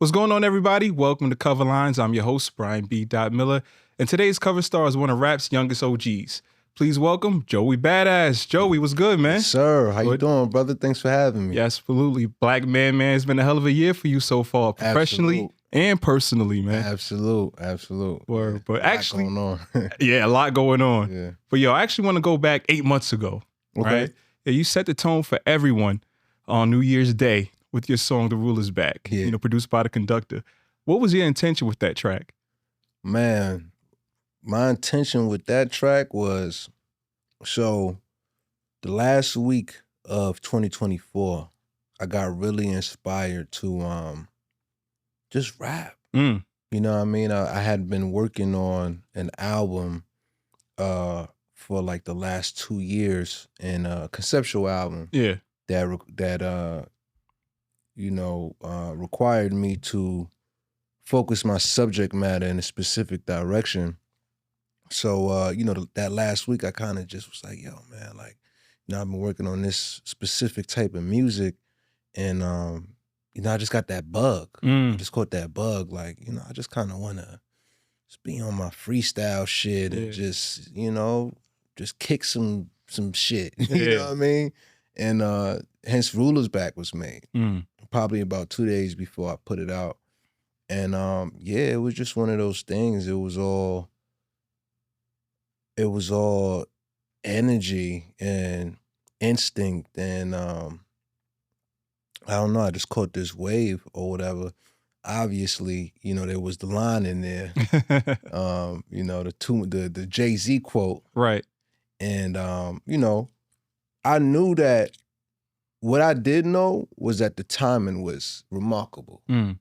What's going on, everybody? Welcome to Cover Lines. I'm your host, Brian B.Dot Miller, and today's cover star is one of rap's youngest OGs. Please welcome Joey Badass. Joey, what's good, man? Yes, sir, how you doing, brother? Thanks for having me. Yeah, absolutely. Black man, it's been a hell of a year for you so far, professionally and personally, man. Absolute. Word. But actually, going on. yeah, a lot going on. Yeah. But yo, I actually want to go back 8 months ago, right? Yeah, you set the tone for everyone on New Year's Day with your song, The Rule Is Back, produced by the Conductor. What was your intention with that track? Man, my intention with that track was, so the last week of 2024, I got really inspired to just rap. You know what I mean? I had been working on an album for like the last 2 years, and a conceptual album. Yeah. That required me to focus my subject matter in a specific direction. So, that last week I kind of just was like, yo, man, like, I've been working on this specific type of music, and, I just got that bug. I just caught that bug. Like, I just kind of want to just be on my freestyle shit and just kick some shit. You know what I mean? And hence Ruler's Back was made. Probably about 2 days before I put it out. And it was just one of those things. It was all energy and instinct, and I don't know, I just caught this wave or whatever. Obviously, there was the line in there. The Jay-Z quote. Right. And I knew that what I did know was that the timing was remarkable, to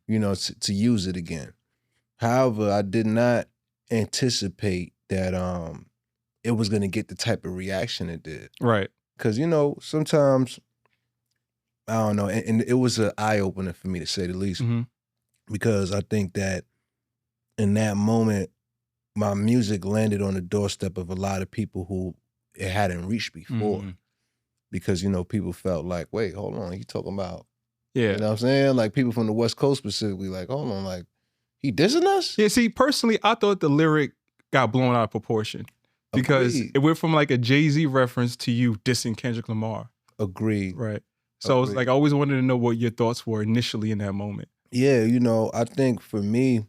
use it again. However, I did not anticipate that it was going to get the type of reaction it did. Right. Because, sometimes, I don't know, and it was an eye-opener for me, to say the least, because I think that in that moment, my music landed on the doorstep of a lot of people who it hadn't reached before. Because, people felt like, wait, hold on, he talking about, you know what I'm saying? Like, people from the West Coast specifically, like, hold on, like, he dissing us? Yeah, see, personally, I thought the lyric got blown out of proportion. Because it went from like a Jay-Z reference to you dissing Kendrick Lamar. Agreed. Right. So it's like, I always wanted to know what your thoughts were initially in that moment. Yeah, I think for me,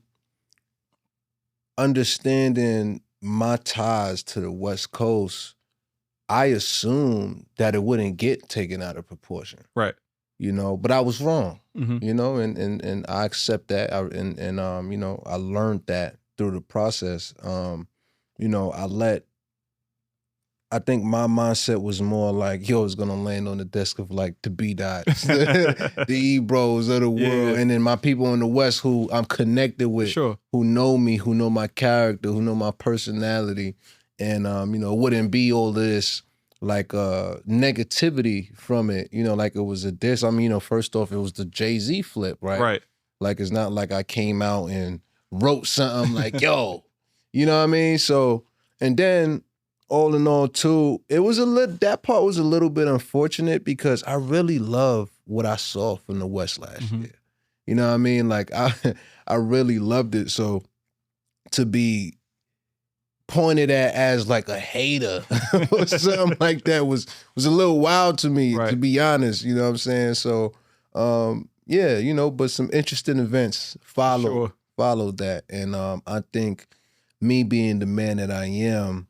understanding my ties to the West Coast, I assumed that it wouldn't get taken out of proportion. Right. But I was wrong. And I accept that. I learned that through the process. I think my mindset was more like, yo, it's gonna land on the desk of like the B.Dot, the E-Bros of the world, and then my people in the West who I'm connected with, who know me, who know my character, who know my personality, and wouldn't be all this like negativity from it, like it was a diss. I mean, first off, it was the Jay-Z flip, right? Right. Like, it's not like I came out and wrote something like, yo, you know what I mean? So, and then all in all, too, it was that part was a little bit unfortunate because I really love what I saw from the West last year. You know what I mean? Like, I really loved it. So to be pointed at as like a hater or something like that was a little wild to me, to be honest. You know what I'm saying? So, but some interesting events followed that. And I think me being the man that I am,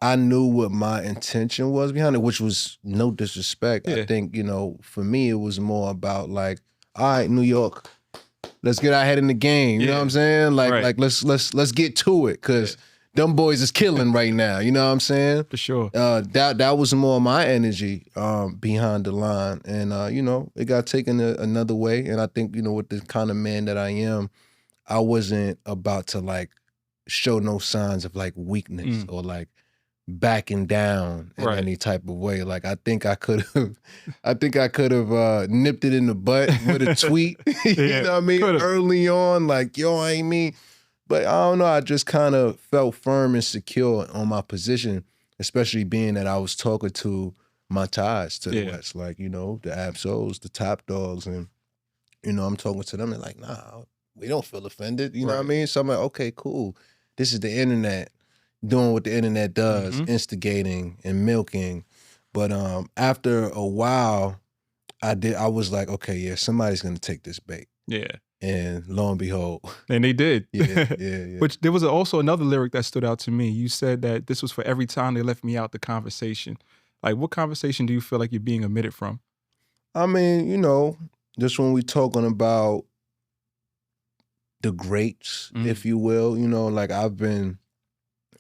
I knew what my intention was behind it, which was no disrespect. I think, for me, it was more about like, all right, New York, let's get our head in the game. You know what I'm saying? Like let's get to it, because them boys is killing right now. You know what I'm saying? For sure. That was more my energy behind the line. And, it got taken another way. And I think, with the kind of man that I am, I wasn't about to like show no signs of like weakness or like backing down in any type of way. Like, I think I could have nipped it in the butt with a tweet, you know what I mean? Early on, like, yo, I ain't me. But I don't know, I just kind of felt firm and secure on my position, especially being that I was talking to my ties to the West, like, the Absols, the Top Dogs, and I'm talking to them, they're like, nah, we don't feel offended. You know what I mean? So I'm like, okay, cool. This is the internet doing what the internet does, instigating and milking. But after a while, I was like, okay, yeah, somebody's gonna take this bait. Yeah. And lo and behold. And they did. Yeah. But there was also another lyric that stood out to me. You said that this was for every time they left me out the conversation. Like, what conversation do you feel like you're being omitted from? I mean, just when we talking about the greats, if you will, like I've been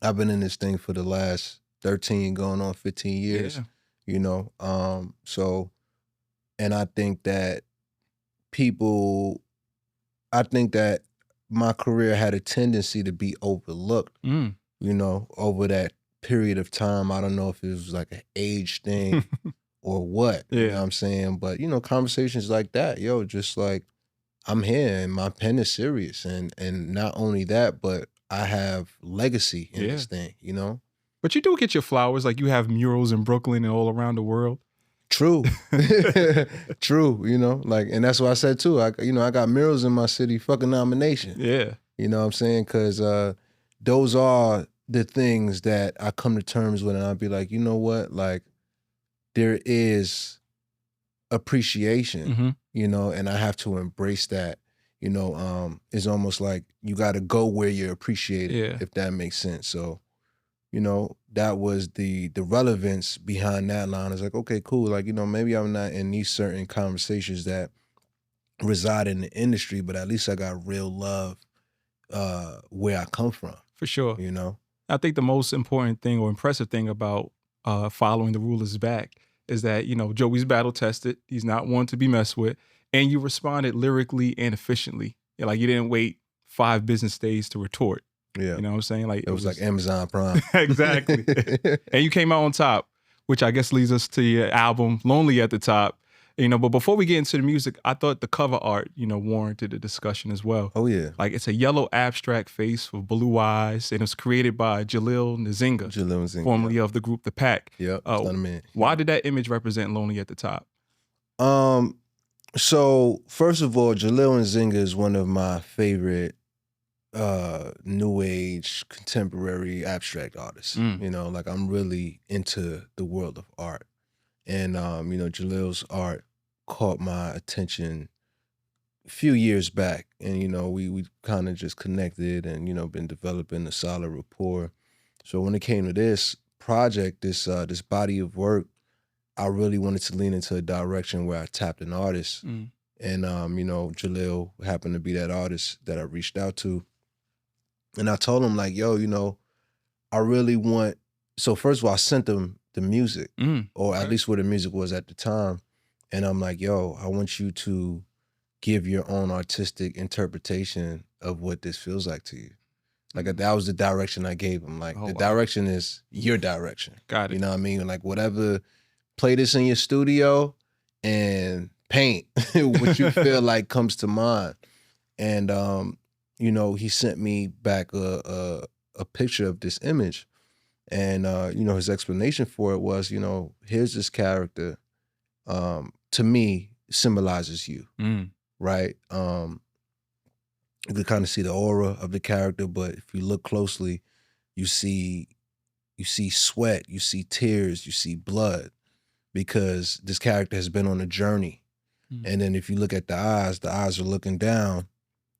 in this thing for the last 13 going on 15 years, so, and I think that my career had a tendency to be overlooked, over that period of time. I don't know if it was like an age thing or what, you know what I'm saying? But, conversations like that, just like, I'm here and my pen is serious. And not only that, but I have legacy in this thing, But you do get your flowers. Like, you have murals in Brooklyn and all around the world. True. True, like, and that's what I said too. I got murals in my city, fucking nomination. Yeah. You know what I'm saying? Because those are the things that I come to terms with, and I'll be like, you know what? Like, there is appreciation, and I have to embrace that. It's almost like you got to go where you're appreciated, if that makes sense. So, that was the relevance behind that line. It's like, okay, cool. Like, maybe I'm not in these certain conversations that reside in the industry, but at least I got real love where I come from. For sure. I think the most important thing or impressive thing about following the rulers back is that, Joey's battle tested. He's not one to be messed with. And you responded lyrically and efficiently. Like, you didn't wait 5 business days to retort. Yeah. You know what I'm saying? Like, it was like Amazon Prime. Exactly. And you came out on top, which I guess leads us to your album, Lonely at the Top. But before we get into the music, I thought the cover art, warranted a discussion as well. Oh, yeah. Like, it's a yellow abstract face with blue eyes, and it was created by Jalil Nzinga, formerly of the group The Pack. Yep, it's not a man. Why did that image represent Lonely at the Top? So, first of all, Jalil Nzinga is one of my favorite new age contemporary abstract artists. Like, I'm really into the world of art. And Jalil's art caught my attention a few years back. And we kind of just connected and been developing a solid rapport. So when it came to this project, this body of work, I really wanted to lean into a direction where I tapped an artist. And Jalil happened to be that artist that I reached out to. And I told him, like, yo, I really want, so first of all, I sent him the music, or at least where the music was at the time. And I'm like, yo, I want you to give your own artistic interpretation of what this feels like to you. Like, that was the direction I gave him. Like, direction is your direction. Got it. You know what I mean? Like, whatever, play this in your studio and paint what you feel like comes to mind. And, he sent me back a picture of this image. And, his explanation for it was, here's this character, to me, symbolizes you, right? You can kind of see the aura of the character, but if you look closely, you see sweat, you see tears, you see blood, because this character has been on a journey. And then if you look at the eyes are looking down,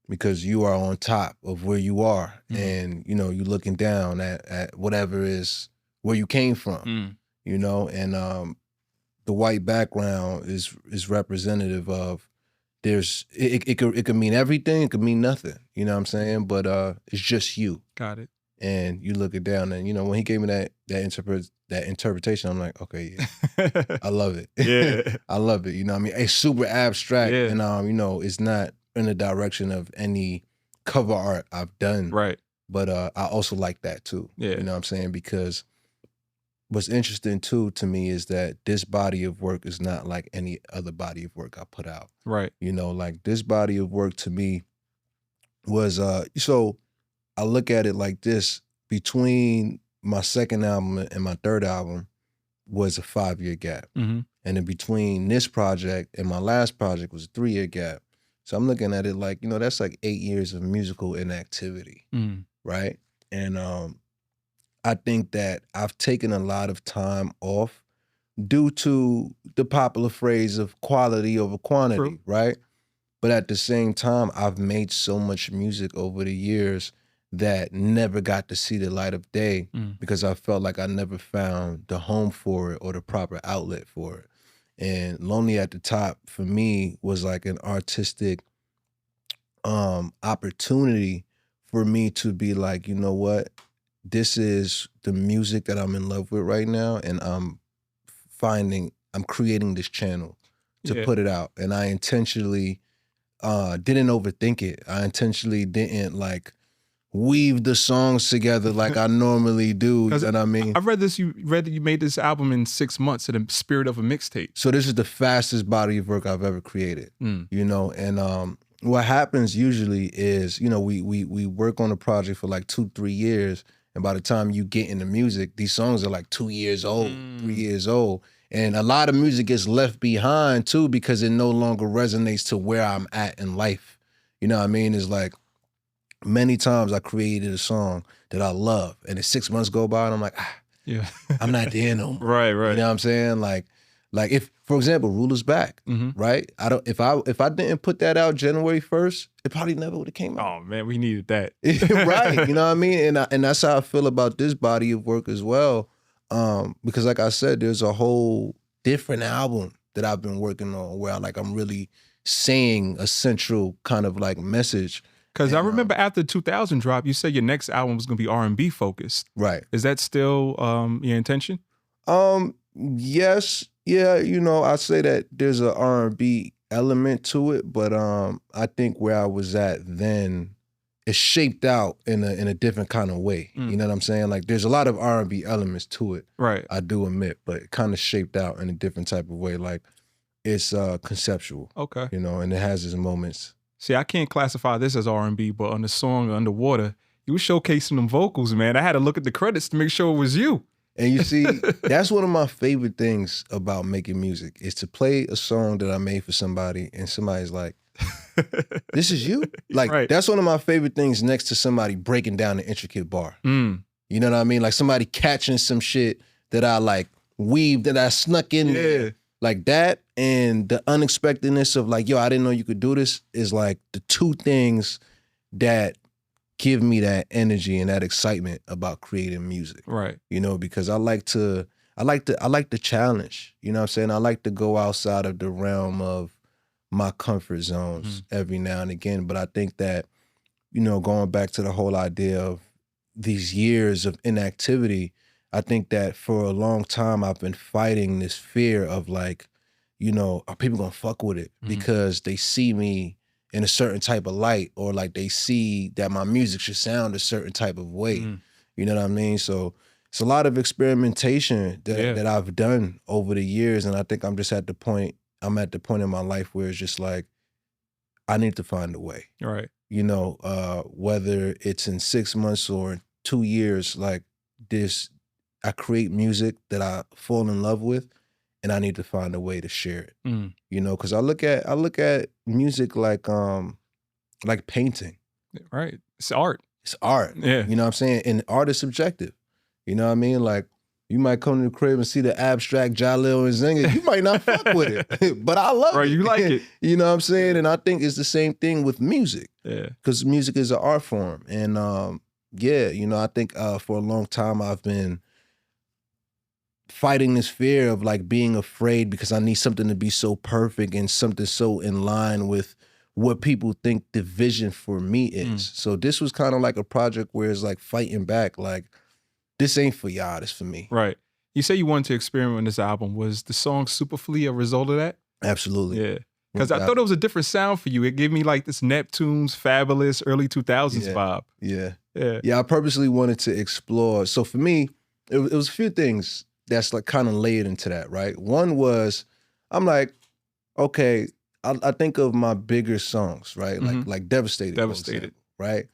because you are on top of where you are. And, you're looking down at whatever is where you came from, and the white background is representative of, it could mean everything, it could mean nothing, you know what I'm saying? But it's just you. Got it. And you look it down, and, when he gave me that interpretation, I'm like, okay, yeah, I love it. Yeah. I love it, what I mean? It's super abstract, and, it's not in the direction of any cover art I've done. Right. But I also like that too. Yeah. You know what I'm saying? Because what's interesting too to me is that this body of work is not like any other body of work I put out. Right. Like, this body of work to me was so I look at it like this: between my second album and my third album was a 5-year gap. And in between this project and my last project was a 3-year gap. So I'm looking at it like, that's like 8 years of musical inactivity, right? And I think that I've taken a lot of time off due to the popular phrase of quality over quantity, True. right? But at the same time, I've made so much music over the years that never got to see the light of day because I felt like I never found the home for it or the proper outlet for it. And Lonely at the Top for me was like an artistic opportunity for me to be like, you know what? This is the music that I'm in love with right now, and I'm creating this channel to put it out. And I intentionally didn't overthink it. I intentionally didn't like weave the songs together like I normally do. You know what I mean? I read that you made this album in 6 months in the spirit of a mixtape. So this is the fastest body of work I've ever created. And what happens usually is, we work on a project for like 2-3 years, and by the time you get into music, these songs are like 2 years old, 3 years old. And a lot of music gets left behind too because it no longer resonates to where I'm at in life. You know what I mean? It's like many times I created a song that I love, and then 6 months go by and I'm like, I'm not there no more. Right. You know what I'm saying? Like if, for example, Ruler's Back, right? If I didn't put that out January 1st, it probably never would have came out. Oh man, we needed that. Right. You know what I mean? And that's how I feel about this body of work as well. Because like I said, there's a whole different album that I've been working on where I'm really saying a central kind of like message. Because I remember after 2000 drop, you said your next album was going to be R&B focused. Right. Is that still your intention? Yes. Yeah, I say that there's a R&B element to it, but I think where I was at then, it's shaped out in a different kind of way. You know what I'm saying? Like there's a lot of R&B elements to it. Right. I do admit, but it kind of shaped out in a different type of way. Like it's conceptual. Okay. And it has its moments. See, I can't classify this as R&B, but on the song Underwater, you were showcasing them vocals, man. I had to look at the credits to make sure it was you. And you see, that's one of my favorite things about making music is to play a song that I made for somebody and somebody's like, this is you? Like, That's one of my favorite things next to somebody breaking down the intricate bar. You know what I mean? Like somebody catching some shit that I like weaved, that I snuck in there. Like that and the unexpectedness of like, yo, I didn't know you could do this is like the two things that give me that energy and that excitement about creating music. Right. Because I like the challenge. You know what I'm saying? I like to go outside of the realm of my comfort zones every now and again. But I think that, going back to the whole idea of these years of inactivity, I think that for a long time I've been fighting this fear of like, are people gonna fuck with it because they see me in a certain type of light, or like they see that my music should sound a certain type of way. You know what I mean? So it's a lot of experimentation that I've done over the years, and I think I'm at the point in my life where it's just like, I need to find a way. Right. Whether it's in 6 months or 2 years, like this, I create music that I fall in love with, and I need to find a way to share it. Because I look at music like painting. Right. It's art. It's art. Yeah. You know what I'm saying? And art is subjective. You know what I mean? Like you might come to the crib and see the abstract Jalil and Zinga. You might not fuck with it, but I love it. Right, you like it. You know what I'm saying? And I think it's the same thing with music. Yeah. Because music is an art form. And I think for a long time I've been fighting this fear of like being afraid because I need something to be so perfect and something so in line with what people think the vision for me is. So this was kind of like a project where it's like fighting back, like this ain't for y'all, this for me. Right. You say you wanted to experiment with this album. Was the song SupaFlee a result of that? Absolutely. Yeah. Because I thought it was a different sound for you. It gave me like this Neptune's Fabulous early 2000s vibe. Yeah, I purposely wanted to explore. So for me, it was a few things that's like kind of layered into that, right? One was, I'm like, okay, I think of my bigger songs, right? Like Devastated. Devastated. Example, right?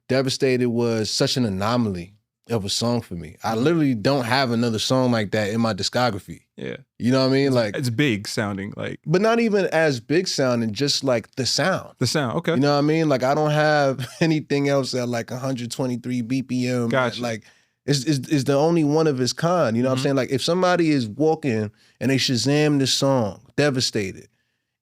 Devastated was such an anomaly of a song for me. I literally don't have another song like that in my discography. Yeah. You know what I mean? Like, it's big sounding, like. But not even as big sounding, just like the sound. The sound, okay. You know what I mean? Like, I don't have anything else at like 123 BPM. Gotcha. Like, is the only one of its kind. You know what I'm saying? Like, if somebody is walking and they Shazam this song, Devastated,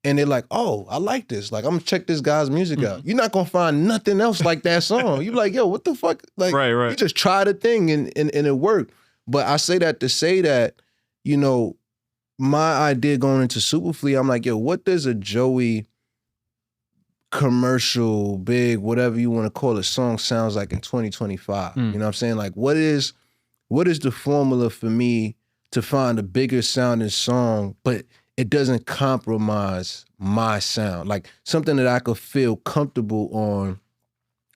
and they're like, oh, I like this. Like, I'm gonna check this guy's music out. You're not gonna find nothing else like that song. You're like, yo, what the fuck? Like, right. You just tried a thing and it worked. But I say that to say that, you know, my idea going into SupaFlee, I'm like, yo, what does a Joey commercial, big, whatever you want to call it, song sounds like in 2025? You know what I'm saying? Like, what is the formula for me to find a bigger sounding song, but it doesn't compromise my sound? Like, something that I could feel comfortable on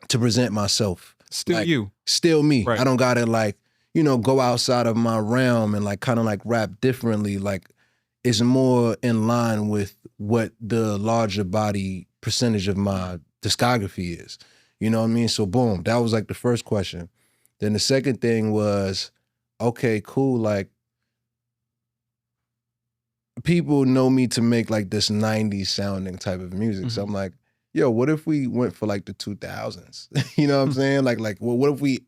to present myself. Still like, you. Still me. Right. I don't gotta like, you know, go outside of my realm and like kind of like rap differently. Like, it's more in line with what the larger body percentage of my discography is. You know what I mean? So boom, that was like the first question. Then the second thing was, okay, cool, like, people know me to make like this 90s sounding type of music. So I'm like, yo, what if we went for like the 2000s? You know what I'm saying? Like, well, what if we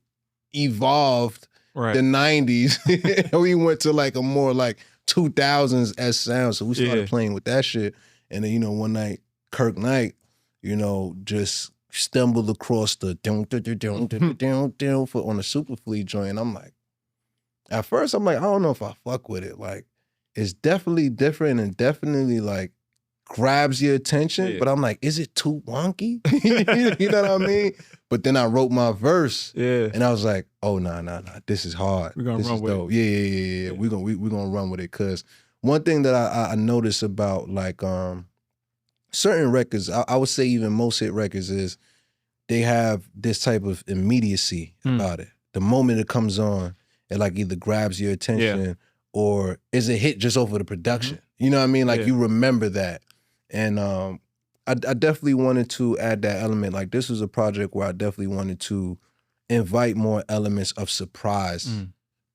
evolved the 90s and we went to like a more like 2000s as sound? So we started playing with that shit. And then, you know, one night, Kirk Knight, you know, just stumbled across the on the SupaFlee joint. And I'm like, at first I'm like, I don't know if I fuck with it. Like, it's definitely different and definitely like grabs your attention, but I'm like, is it too wonky? You know what I mean? But then I wrote my verse, and I was like, oh nah, this is hard. We're gonna run with it. Yeah. We're gonna run with it. Cause one thing that I notice about like certain records, I would say even most hit records, is they have this type of immediacy about it. The moment it comes on, it like either grabs your attention or is a hit just over the production. You know what I mean? Like you remember that. And I definitely wanted to add that element. Like, this was a project where I definitely wanted to invite more elements of surprise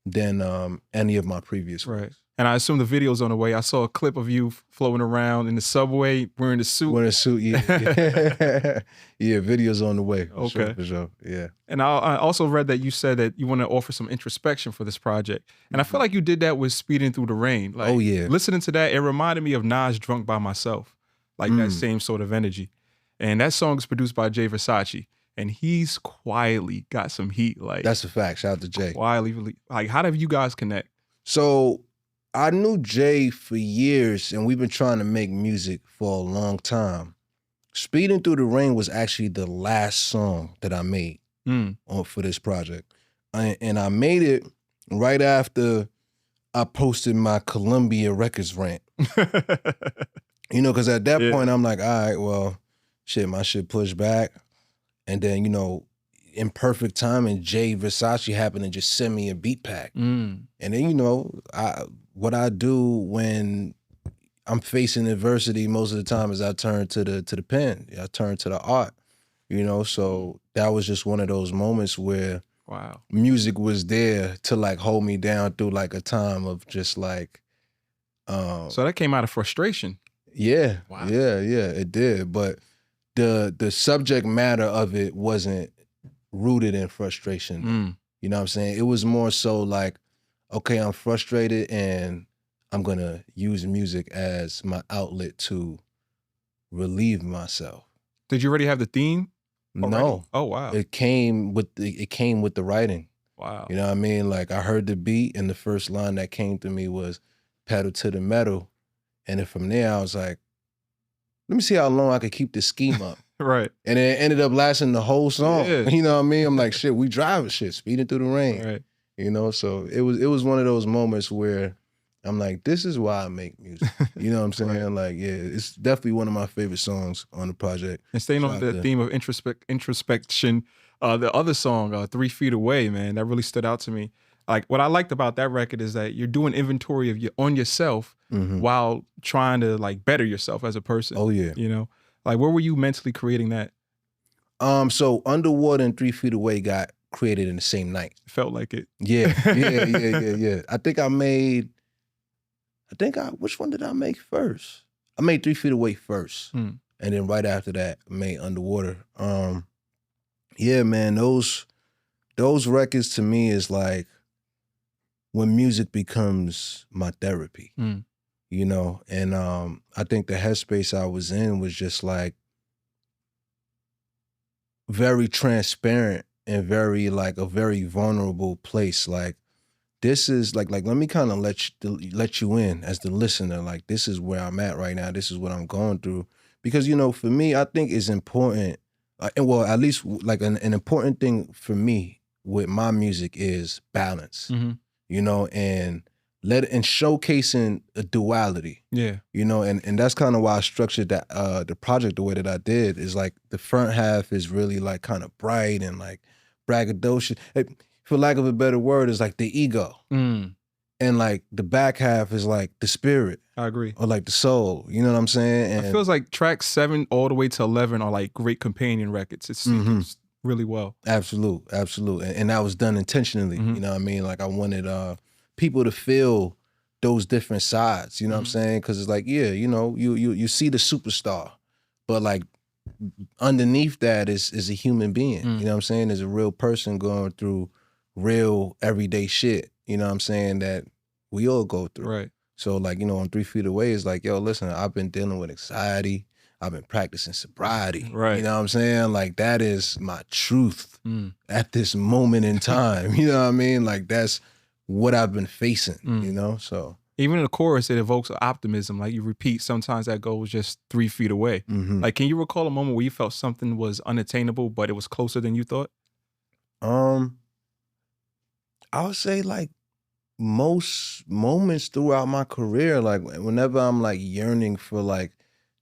than any of my previous ones. Right. And I assume the video's on the way. I saw a clip of you floating around in the subway wearing the suit. Wearing a suit, yeah. Yeah, video's on the way. Okay. For sure, yeah. And I also read that you said that you want to offer some introspection for this project. And I feel like you did that with Speeding Through the Rain. Like, listening to that, it reminded me of Nas' Drunk by Myself. Like that same sort of energy. And that song is produced by Jay Versace. And he's quietly got some heat. Like, that's a fact. Shout out to Jay. Quietly. Like, how did you guys connect? So I knew Jay for years, and we've been trying to make music for a long time. Speeding Through the Rain was actually the last song that I made for this project. And I made it right after I posted my Columbia Records rant. You know, because at that point, I'm like, all right, well, shit, my shit pushed back. And then, you know, in perfect timing, Jay Versace happened to just send me a beat pack. And then, you know, what I do when I'm facing adversity most of the time is I turn to the pen. I turn to the art, you know? So that was just one of those moments where music was there to like hold me down through like a time of just like... so that came out of frustration. Yeah, yeah, it did. But the subject matter of it wasn't rooted in frustration. You know what I'm saying? It was more so like, okay, I'm frustrated and I'm gonna use music as my outlet to relieve myself. Did you already have the theme already? No. Oh wow. It came with the writing. Wow. You know what I mean? Like, I heard the beat and the first line that came to me was pedal to the metal. And then from there I was like, let me see how long I could keep this scheme up. Right. And it ended up lasting the whole song. You know what I mean? I'm like, shit, we driving shit, Speeding Through the Rain. Right. You know, so it was one of those moments where I'm like, this is why I make music. You know what I'm saying? Like, yeah, it's definitely one of my favorite songs on the project. And staying on the theme of introspection, the other song, 3 Feet Away, man, that really stood out to me. Like, what I liked about that record is that you're doing inventory of yourself while trying to like better yourself as a person. Oh yeah. You know, like, where were you mentally creating that? So Underwater and 3 Feet Away got created in the same night. Felt like it. Yeah. I think which one did I make first? I made 3 Feet Away first. And then right after that, I made Underwater. Yeah, man, those records to me is like when music becomes my therapy, you know? And I think the headspace I was in was just like very transparent and very like a very vulnerable place. Like this is like let me kind of let you in as the listener. Like this is where I'm at right now. This is what I'm going through. Because, you know, for me, I think it's important, well, at least like an important thing for me with my music is balance, you know, and showcasing a duality. Yeah. You know, and that's kind of why I structured that the project the way that I did is like the front half is really like kind of bright and like braggadocious. For lack of a better word, is like the ego. And like the back half is like the spirit. I agree. Or like the soul. You know what I'm saying? And it feels like tracks 7 all the way to 11 are like great companion records. It's really well. Absolute. And that was done intentionally. You know what I mean? Like I wanted people to feel those different sides. You know what I'm saying? Because it's like, yeah, you know, you see the superstar, but like underneath that is a human being. You know what I'm saying? There's a real person going through real everyday shit. You know what I'm saying? That we all go through. Right. So like, you know, on 3 Feet Away, it's like, yo, listen, I've been dealing with anxiety. I've been practicing sobriety. Right. You know what I'm saying? Like that is my truth at this moment in time. You know what I mean? Like that's what I've been facing, you know? So even in the chorus, it evokes optimism. Like you repeat, sometimes that goal was just 3 feet away. Like, can you recall a moment where you felt something was unattainable, but it was closer than you thought? I would say like most moments throughout my career, like whenever I'm like yearning for like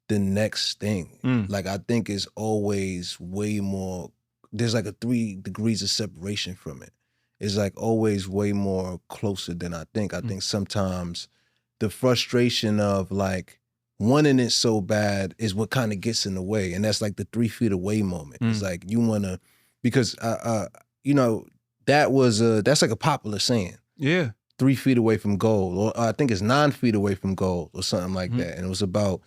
the next thing, like I think it's always way more, there's like a 3 degrees of separation from it. It's like always way more closer than I think. I think sometimes the frustration of like wanting it so bad is what kind of gets in the way. And that's like the 3 feet away moment. It's like you wanna, because you know, that's like a popular saying. Yeah. 3 feet away from gold, or I think it's 9 feet away from gold, or something like that. And it was about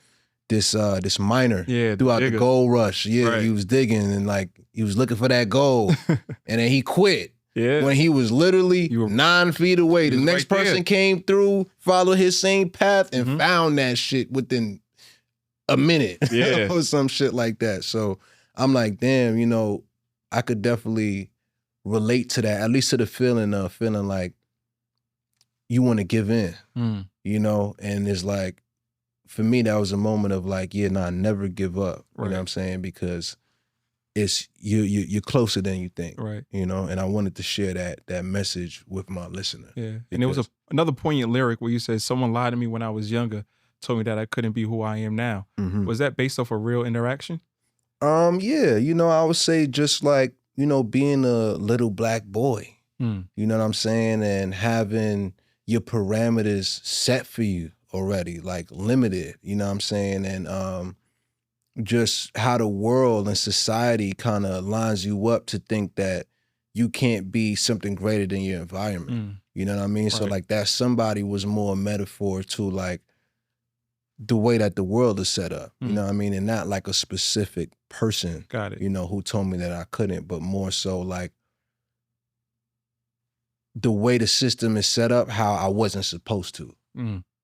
this miner throughout the gold rush. Yeah, right. He was digging and like he was looking for that gold, and then he quit. Yeah, when he was literally 9 feet away. The next person came through, followed his same path, and found that shit within a minute. Yeah, or some shit like that. So I'm like, damn, you know, I could definitely relate to that, at least to the feeling of feeling like you want to give in, you know? And it's like, for me, that was a moment of like, yeah, nah, never give up. You know what I'm saying? Because it's you're closer than you think. Right. You know, and I wanted to share that message with my listener. Yeah. And there was another poignant lyric where you said, someone lied to me when I was younger, told me that I couldn't be who I am now. Was that based off a real interaction? Yeah, you know, I would say just like, you know, being a little black boy, you know what I'm saying? And having your parameters set for you already, like limited, you know what I'm saying? And just how the world and society kind of lines you up to think that you can't be something greater than your environment. You know what I mean? Right. So like that somebody was more a metaphor to like the way that the world is set up, you know what I mean? And not like a specific person, you know, who told me that I couldn't, but more so like the way the system is set up, how I wasn't supposed to.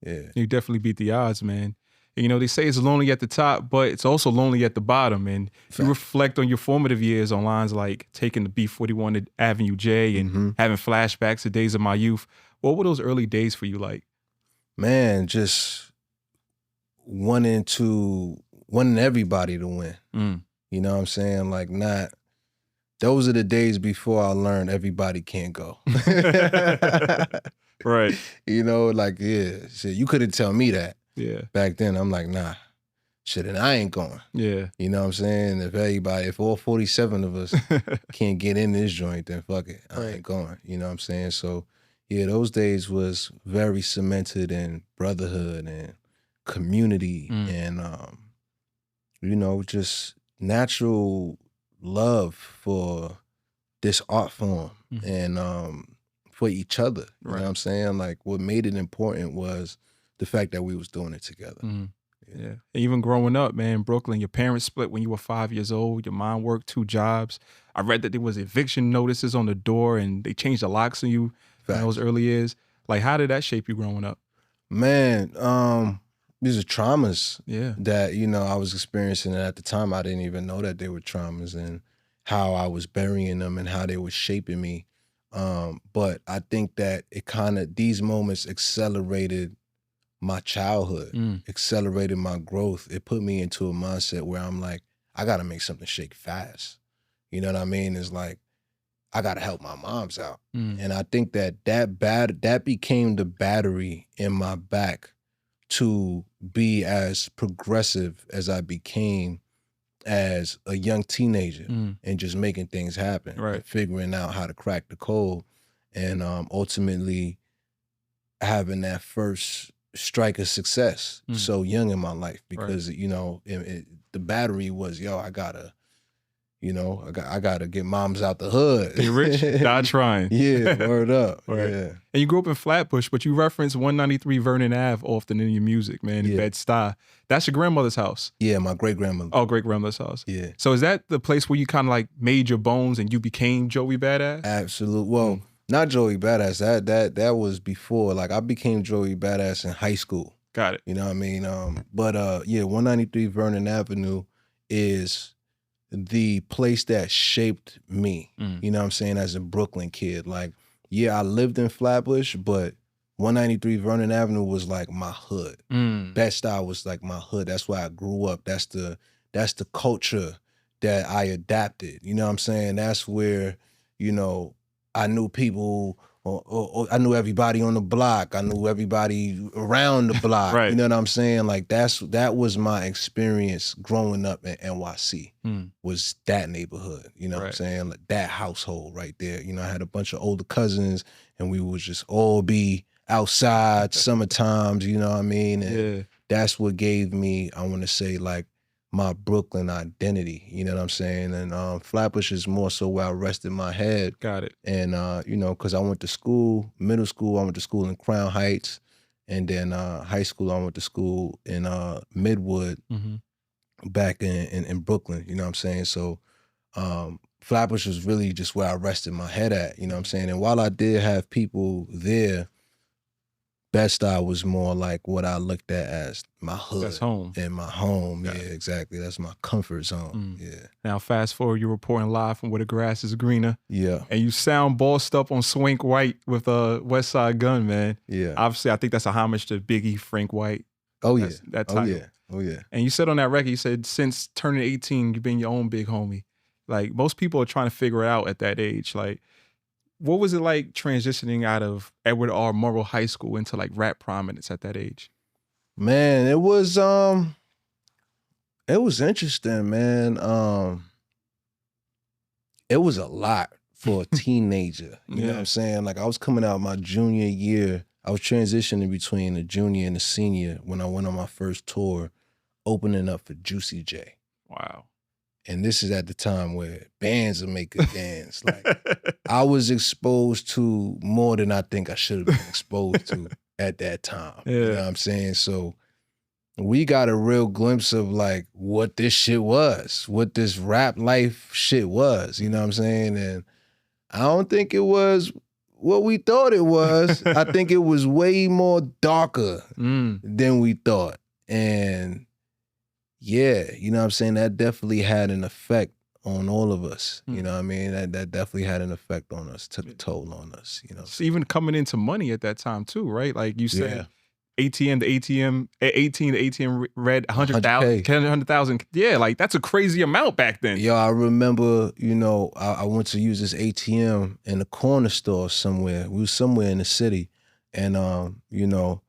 Yeah. You definitely beat the odds, man. And, you know, they say it's lonely at the top, but it's also lonely at the bottom. And you reflect on your formative years on lines like taking the B-41 to Avenue J and having flashbacks to days of my youth. What were those early days for you like? Man, just wanting everybody to win. You know what I'm saying? Like those are the days before I learned everybody can't go. Right. You know, like, yeah, shit, you couldn't tell me that. Yeah. Back then, I'm like, nah, shit, and I ain't going. Yeah. You know what I'm saying? If all 47 of us can't get in this joint, then fuck it, I ain't going. You know what I'm saying? So, yeah, those days was very cemented in brotherhood and community and, you know, just natural love for this art form and for each other. You know what I'm saying? Like what made it important was the fact that we was doing it together. Yeah. Even growing up, man, Brooklyn, your parents split when you were 5 years old. Your mom worked 2 jobs. I read that there was eviction notices on the door and they changed the locks on you in those early years. Like, how did that shape you growing up? Man, these are traumas that, you know, I was experiencing. And at the time, I didn't even know that they were traumas and how I was burying them and how they were shaping me. But I think that it kind of, these moments accelerated my childhood, accelerated my growth. It put me into a mindset where I'm like, I got to make something shake fast. You know what I mean? It's like, I got to help my moms out. And I think that became the battery in my back to be as progressive as I became as a young teenager and just making things happen, and figuring out how to crack the code and ultimately having that first strike of success so young in my life because, you know, the battery was, yo, I gotta get moms out the hood. You rich? Die trying. Yeah, word up. Yeah. And you grew up in Flatbush, but you reference 193 Vernon Ave often in your music, man, in Bed-Stuy. That's your grandmother's house. Yeah, my great-grandmother. Oh, great-grandmother's house. Yeah. So is that the place where you kind of like made your bones and you became Joey Badass? Absolutely. Well, not Joey Badass. That was before. Like I became Joey Badass in high school. Got it. You know what I mean? But 193 Vernon Avenue is the place that shaped me. You know what I'm saying? As a Brooklyn kid. Like, yeah, I lived in Flatbush, but 193 Vernon Avenue was like my hood. Bed-Stuy was like my hood. That's where I grew up. That's the culture that I adapted. You know what I'm saying? That's where, you know, I knew people, or I knew everybody on the block. I knew everybody around the block. You know what I'm saying? Like that was my experience growing up in NYC, was that neighborhood. You know what I'm saying? Like that household right there. You know, I had a bunch of older cousins and we would just all be outside summer times, you know what I mean? And that's what gave me, I want to say, like, my Brooklyn identity, you know what I'm saying? And Flatbush is more so where I rested my head. Got it. And, you know, because I went to school, middle school, I went to school in Crown Heights. And then high school, I went to school in Midwood back in Brooklyn, you know what I'm saying? So Flatbush was really just where I rested my head at, you know what I'm saying? And while I did have people there, Bed-Stuy was more like what I looked at as my hood. That's home. And my home, exactly. That's my comfort zone, Now, fast forward, you're reporting live from where the grass is greener. Yeah. And you sound bossed up on Swank White with a West Side Gun, man. Yeah. Obviously, I think that's a homage to Biggie, Frank White. Oh, yeah. That title. Oh, yeah. Oh, yeah. And you said on that record, you said since turning 18, you've been your own big homie. Like, most people are trying to figure it out at that age. Like, what was it like transitioning out of Edward R. Murrow High School into like rap prominence at that age? Man, it was interesting, man. It was a lot for a teenager. You know what I'm saying? Like I was coming out my junior year. I was transitioning between the junior and the senior when I went on my first tour, opening up for Juicy J. Wow. And this is at the time where bands would make a dance. Like I was exposed to more than I think I should have been exposed to at that time. You know what I'm saying? So we got a real glimpse of like what this shit was, what this rap life shit was, you know what I'm saying? And I don't think it was what we thought it was. I think it was way more darker than we thought. And yeah, you know what I'm saying? That definitely had an effect on all of us. You know what I mean? That definitely had an effect on us, took a toll on us, you know. So even coming into money at that time too, right? Like you said, ATM to ATM, at 18 the ATM read 100,000. Yeah, like that's a crazy amount back then. Yo, I remember, you know, I went to use this ATM in a corner store somewhere. We was somewhere in the city. And you know,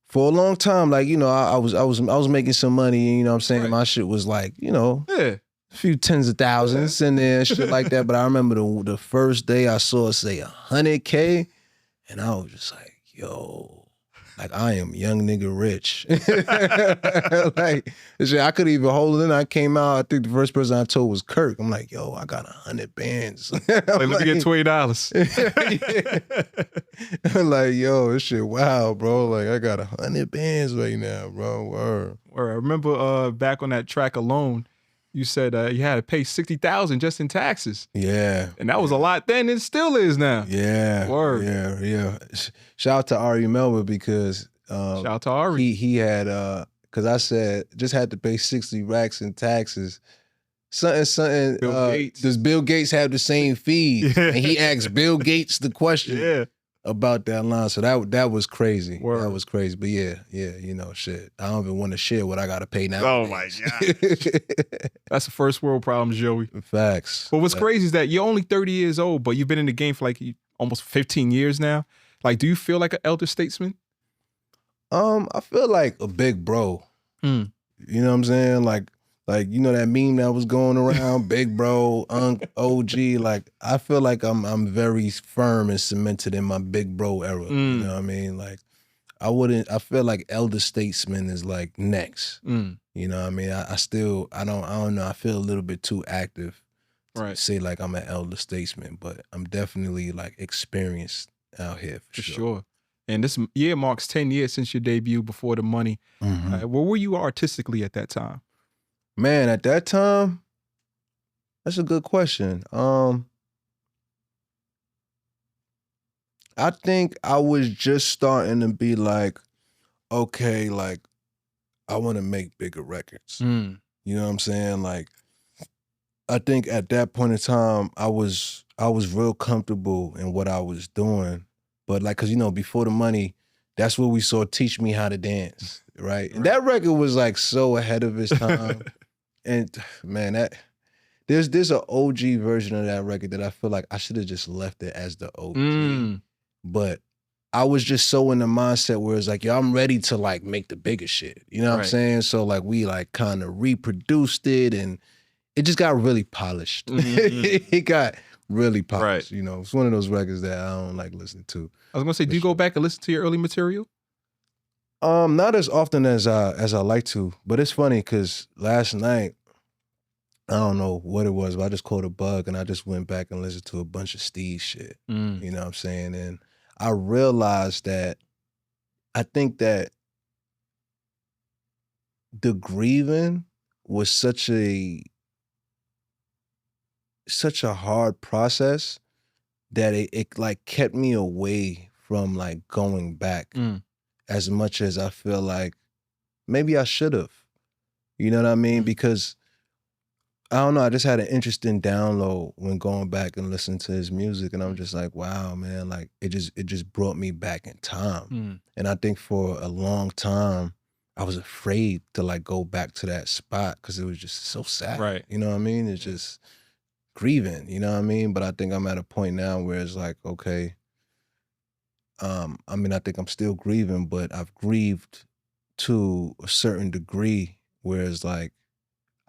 for a long time, like, you know, I was making some money, you know what I'm saying? My shit was like, you know, a few tens of thousands in there, shit like that. But I remember the first day I saw it say 100K, and I was just like, yo, like I am young nigga rich. Like shit, I couldn't even hold it in. I came out, I think the first person I told was Kirk. I'm like, yo, I got 100 bands. Like, let me get $20. I'm like, yo, this shit wow, bro. Like I got 100 bands right now, bro. Word. I remember back on that track alone, you said you had to pay $60,000 just in taxes. Yeah. And that was a lot then, it still is now. Yeah. Word. Yeah. Shout out to Ari Melba because shout out to Ari. He had because I said just had to pay 60 racks in taxes. Something. Bill Gates. Does Bill Gates have the same fees? Yeah. And he asked Bill Gates the question. Yeah. About that line. So that was crazy. Word. That was crazy. But yeah, you know, shit. I don't even want to share what I gotta pay now. Oh my God. That's the first world problem, Joey. Facts. But what's crazy is that you're only 30 years old, but you've been in the game for like almost 15 years now. Like, do you feel like an elder statesman? I feel like a big bro. Mm. You know what I'm saying? Like, you know that meme that was going around, big bro, OG. Like, I feel like I'm very firm and cemented in my big bro era. You know what I mean? Like, I feel like elder statesman is like next. You know what I mean? I don't know. I feel a little bit too active to say like I'm an elder statesman, but I'm definitely like experienced out here for sure. And this year marks 10 years since your debut, Before the Money. Where were you artistically at that time? Man, at that time, that's a good question. I think I was just starting to be like, okay, like I want to make bigger records. You know what I'm saying? Like, I think at that point in time, I was real comfortable in what I was doing. But like, cause you know, Before the Money, that's what we saw Teach Me How to Dance, right? And that record was like so ahead of its time. And man, there's an OG version of that record that I feel like I should have just left it as the OG. But I was just so in the mindset where it's like, yo, I'm ready to like make the bigger shit. You know what I'm saying? So like we like kind of reproduced it and it just got really polished. It got really polished. You know, it's one of those records that I don't like listening to. I was gonna say, do you go back and listen to your early material? Not as often as I like to, but it's funny because last night, I don't know what it was, but I just caught a bug and I just went back and listened to a bunch of Steve shit. You know what I'm saying? And I realized that I think that the grieving was such a hard process that it like kept me away from like going back as much as I feel like maybe I should have. You know what I mean? Because I don't know, I just had an interesting download when going back and listening to his music, and I'm just like, wow, man, like it just brought me back in time. And I think for a long time, I was afraid to like go back to that spot because it was just so sad. You know what I mean? It's just grieving, you know what I mean? But I think I'm at a point now where it's like, okay, I mean, I think I'm still grieving, but I've grieved to a certain degree where it's like,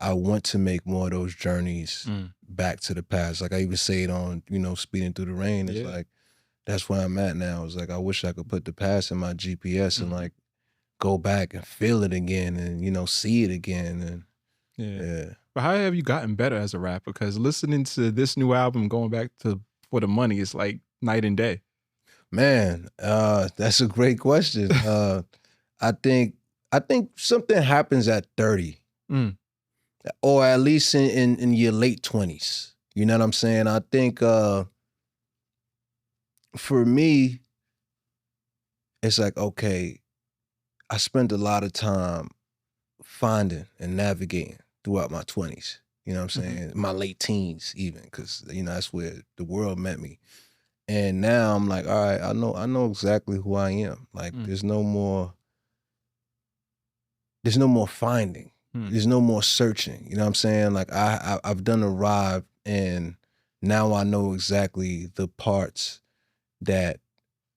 I want to make more of those journeys back to the past. Like I even say it on, you know, Speeding Through the Rain. It's like, that's where I'm at now. It's like, I wish I could put the past in my GPS and like go back and feel it again and, you know, see it again. And But how have you gotten better as a rapper? Because listening to this new album, going back to For the Money, is like night and day. Man, that's a great question. I think something happens at 30. Or at least in your late 20s. You know what I'm saying? I think for me, it's like, okay, I spent a lot of time finding and navigating throughout my 20s. You know what I'm saying? My late teens even, because you know that's where the world met me. And now I'm like, all right, I know exactly who I am. Like there's no more finding. There's no more searching. You know what I'm saying? Like I've done arrived and now I know exactly the parts that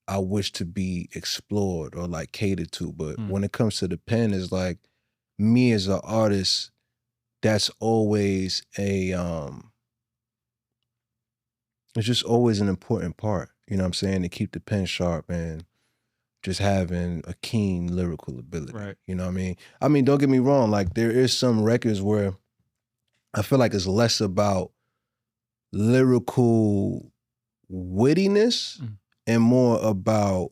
I wish to be explored or like catered to. But when it comes to the pen, it's like me as an artist, that's always it's just always an important part. You know what I'm saying? To keep the pen sharp and just having a keen lyrical ability. Right. You know what I mean? I mean, don't get me wrong. Like there is some records where I feel like it's less about lyrical wittiness and more about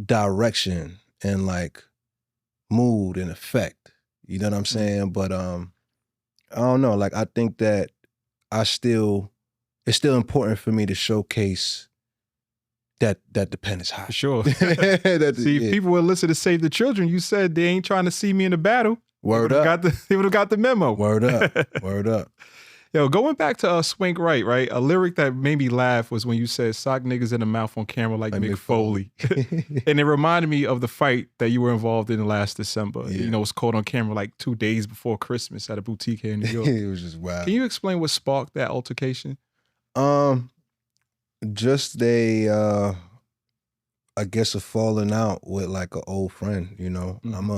direction and like mood and effect. You know what I'm saying? But I don't know. Like I think that it's still important for me to showcase that the pen is hot. For sure. That, See, if people would listen to Save the Children, you said they ain't trying to see me in the battle. Word up. They would have got the memo. Word up. Word up. Yo, going back to Swank White, right? A lyric that made me laugh was when you said, sock niggas in the mouth on camera like Mick Foley. And it reminded me of the fight that you were involved in last December. Yeah. You know, it was caught on camera like 2 days before Christmas at a boutique here in New York. It was just wild. Can you explain what sparked that altercation? Just I guess a falling out with like an old friend, you know. I'm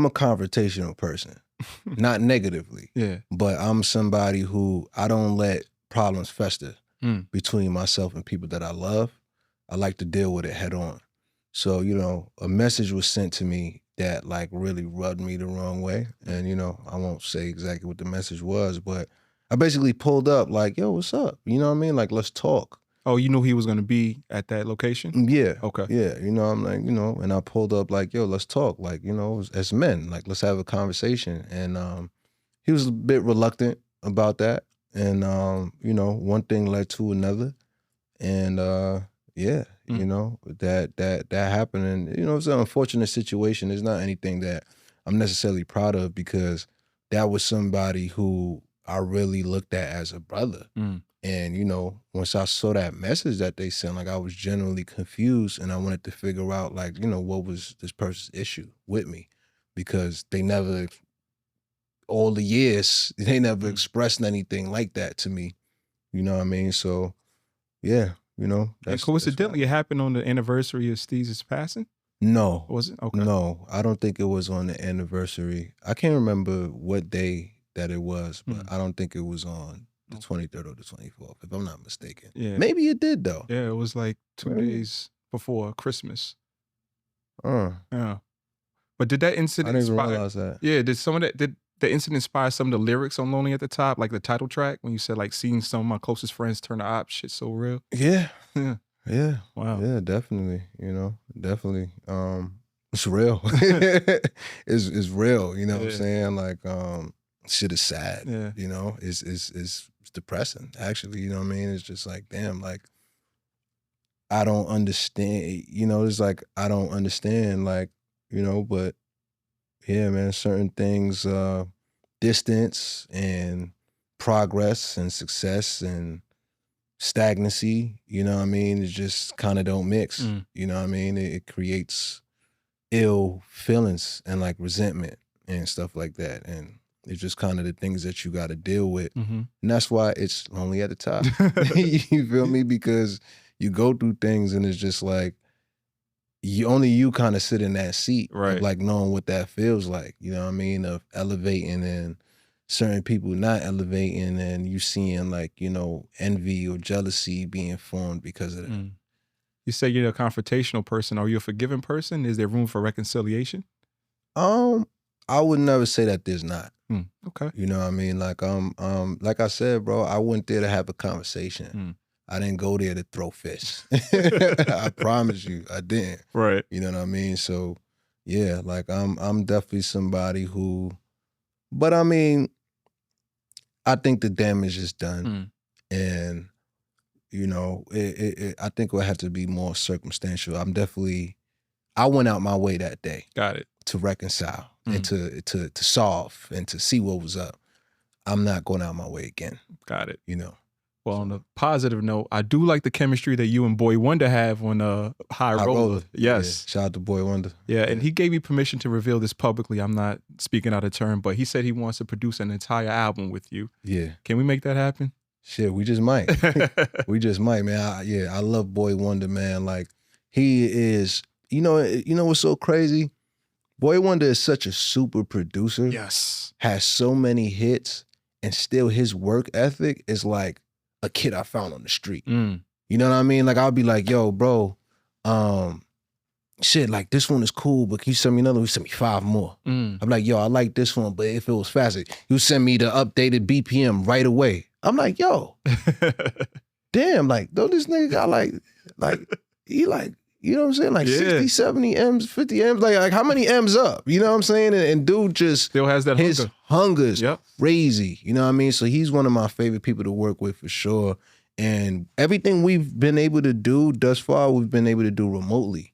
a confrontational person. Not negatively. Yeah. But I'm somebody who I don't let problems fester between myself and people that I love. I like to deal with it head on. So, you know, a message was sent to me that like really rubbed me the wrong way. And, you know, I won't say exactly what the message was, but I basically pulled up like, yo, what's up? You know what I mean? Like, let's talk. Oh, you knew he was going to be at that location? Yeah. Okay. Yeah. You know, I'm like, you know, and I pulled up like, yo, let's talk. Like, you know, as men, like, let's have a conversation. And he was a bit reluctant about that. And, you know, one thing led to another. And, yeah, you know, that happened. And, you know, it's an unfortunate situation. It's not anything that I'm necessarily proud of because that was somebody who I really looked at as a brother. And, you know, once I saw that message that they sent, like I was genuinely confused and I wanted to figure out like, you know, what was this person's issue with me? Because they never, all the years, they never expressed anything like that to me. You know what I mean? So, yeah, you know. And coincidentally, it happened on the anniversary of Steve's passing? No. Was it? Okay. No, I don't think it was on the anniversary. I can't remember what day that it was, but I don't think it was on the 23rd or the 24th, if I'm not mistaken. Yeah. Maybe it did, though. Yeah, it was like 2 days before Christmas. Yeah. But did that incident I didn't even realize that. Yeah, did the incident inspire some of the lyrics on Lonely at the Top, like the title track, when you said like seeing some of my closest friends turn to ops, shit so real? Yeah. Yeah. Yeah. Wow. Yeah, definitely. You know, definitely. It's real. It's real, you know what I'm saying? Like, shit is sad. Yeah. You know, it's depressing, actually. You know what I mean? It's just like, damn, like, I don't understand. You know, it's like, I don't understand, like, you know, but yeah, man, certain things, distance and progress and success and stagnancy, you know what I mean? It just kind of don't mix. You know what I mean? It creates ill feelings and like resentment and stuff like that. And it's just kind of the things that you got to deal with. And that's why it's Lonely at the Top. You feel me? Because you go through things and it's just like, you kind of sit in that seat, right? Of like knowing what that feels like, you know what I mean? Of elevating and certain people not elevating and you seeing like, you know, envy or jealousy being formed because of that. You say you're a confrontational person. Are you a forgiving person? Is there room for reconciliation? I would never say that there's not. Okay. You know what I mean? Like, like I said, bro, I went there to have a conversation. I didn't go there to throw fists. I promise you, I didn't. Right. You know what I mean? So, yeah, like I'm definitely somebody who, but I mean, I think the damage is done, and you know, I think it would have to be more circumstantial. I went out my way that day. Got it. To reconcile and to solve and to see what was up. I'm not going out my way again. Got it. You know. Well, on a positive note, I do like the chemistry that you and Boi-1da have on High Roller. Yes. Yeah. Shout out to Boi-1da. Yeah, and he gave me permission to reveal this publicly. I'm not speaking out of turn, but he said he wants to produce an entire album with you. Yeah. Can we make that happen? Shit, we just might. We just might, man. I love Boi-1da, man. Like, he is, you know what's so crazy? Boi-1da is such a super producer. Yes. Has so many hits, and still his work ethic is like a kid I found on the street. You know what I mean? Like, I'll be like, yo, bro, shit, like this one is cool, but can you send me another one? He sent me 5 more. I'm like, yo, I like this one, but if it was faster, you send me the updated BPM right away. I'm like, yo, damn, like, though this nigga got he like, you know what I'm saying? Like 60, 70 M's, 50 M's, like how many M's up? You know what I'm saying? And dude just still has that his hunger's yep. crazy. You know what I mean? So he's one of my favorite people to work with for sure. And everything we've been able to do thus far, we've been able to do remotely.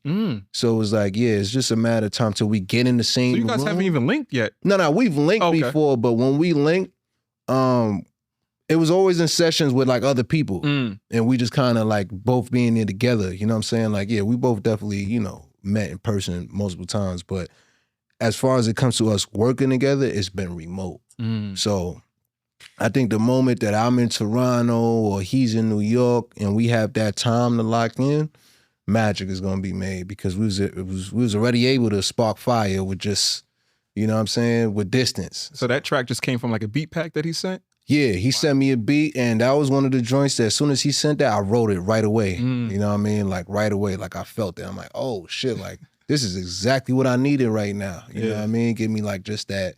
So it's like, yeah, it's just a matter of time till we get in the same room. So you guys haven't even linked yet? No, we've linked before, but when we linked, it was always in sessions with like other people. And we just kind of like both being there together. You know what I'm saying? Like, yeah, we both definitely, you know, met in person multiple times. But as far as it comes to us working together, it's been remote. So I think the moment that I'm in Toronto or he's in New York and we have that time to lock in, magic is gonna be made because we was already able to spark fire with just, you know what I'm saying, with distance. So that track just came from like a beat pack that he sent? Yeah, he sent me a beat and that was one of the joints that as soon as he sent that, I wrote it right away. You know what I mean? Like right away, like I felt it. I'm like, oh shit, like this is exactly what I needed right now. You know what I mean? Give me like just that,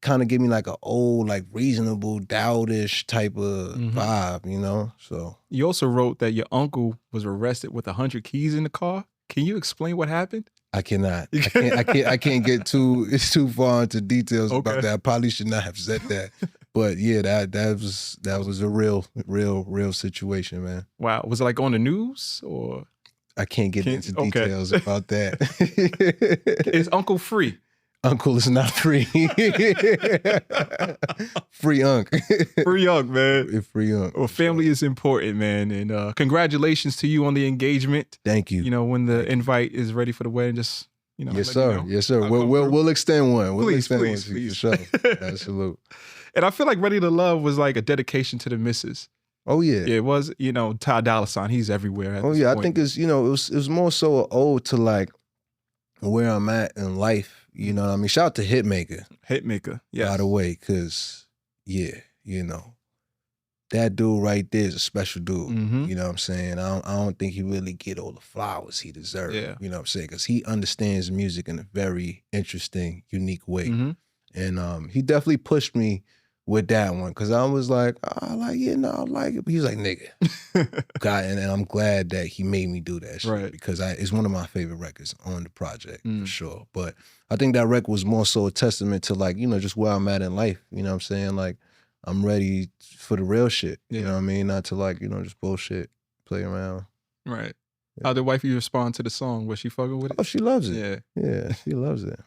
kind of give me like an old, like reasonable, doubt-ish type of vibe, you know? So you also wrote that your uncle was arrested with 100 keys in the car. Can you explain what happened? I cannot. I can't get too far into details about that. I probably should not have said that. But yeah, that was a real situation, man. Wow. Was it like on the news or? I can't get into details about that. Is Uncle free? Uncle is not free. Free Unc. Free Unc, man. Free Unc. Well, family is important, man. And congratulations to you on the engagement. Thank you. You know, when the invite is ready for the wedding, just, you know. Yes, sir. Yes, sir. We'll extend one. We'll extend one to you, please. for sure. Absolutely. And I feel like Ready to Love was like a dedication to the missus. Oh, yeah. It was, you know, Ty Dolla $ign, he's everywhere at this point. I think it's, you know, it was more so an ode to like where I'm at in life. You know what I mean? Shout out to Hitmaker, yeah. By the way, because, yeah, you know, that dude right there is a special dude. You know what I'm saying? I don't think he really get all the flowers he deserves. Yeah. You know what I'm saying? Because he understands music in a very interesting, unique way. And he definitely pushed me with that one because I was like, I like it. But he was like, nigga. God, and I'm glad that he made me do that shit because it's one of my favorite records on the project for sure. But I think that record was more so a testament to like, you know, just where I'm at in life. You know what I'm saying? Like, I'm ready for the real shit. You know what I mean? Not to like, you know, just bullshit, play around. Right. How did wifey respond to the song? Was she fucking with it? Oh, she loves it. Yeah, she loves it.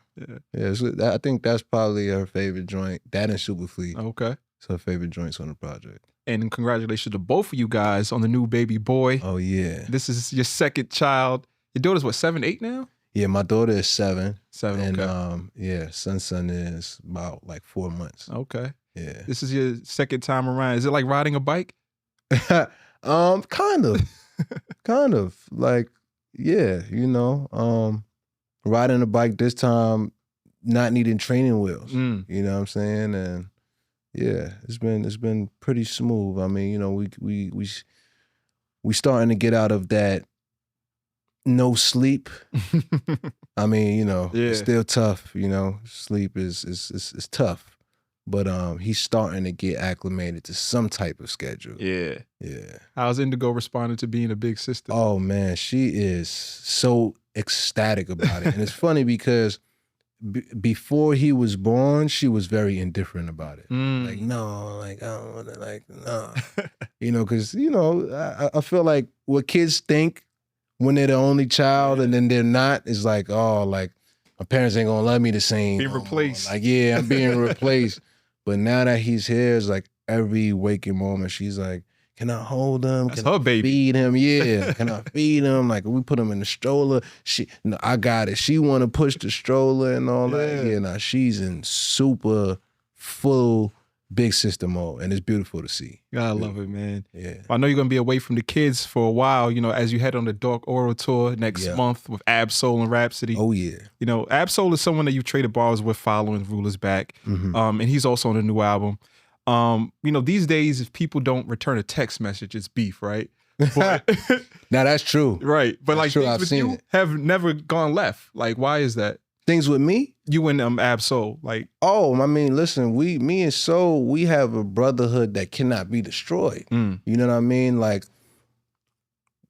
I think that's probably her favorite joint. That and SupaFlee. Okay. It's her favorite joints on the project. And congratulations to both of you guys on the new baby boy. Oh, yeah. This is your second child. Your daughter's what, 7, 8 now? Yeah, my daughter is 7. 7, okay. And yeah, son is about like 4 months. Okay. Yeah. This is your second time around. Is it like riding a bike? Kind of. Kind of. Like, yeah, you know, riding a bike this time, not needing training wheels. You know what I'm saying? And yeah, it's been pretty smooth. I mean, you know, we starting to get out of that no sleep. I mean, you know, it's still tough, you know. Sleep is tough. But he's starting to get acclimated to some type of schedule. Yeah. How's Indigo responding to being a big sister? Oh man, she is so ecstatic about it. And it's funny because before he was born, she was very indifferent about it. Like, no, like, I don't want to, like, no. You know, because, you know, I feel like what kids think when they're the only child and then they're not is like, oh, like, my parents ain't gonna love me the same. Being replaced. Like, yeah, I'm being replaced. But now that he's here, it's like every waking moment, she's like, can I hold him? That's her baby. Feed him? Yeah. Can I feed him? Like, we put him in the stroller. No, I got it. She want to push the stroller and all that. Yeah, now she's in super full big sister mode, and it's beautiful to see. I love it, man. Yeah. I know you're going to be away from the kids for a while, you know, as you head on the Dark Oral Tour next month with Ab-Soul and Rhapsody. Oh, yeah. You know, Ab-Soul is someone that you've traded bars with following Rulers Back, and he's also on a new album. You know, these days, if people don't return a text message, it's beef, right? But Now that's true. Right. But That's like true. things I've with seen you it. have never gone left. Like, why is that? Things with me? You and Ab-Soul. Like, Oh, I mean, listen, me and Soul, we have a brotherhood that cannot be destroyed. You know what I mean? Like,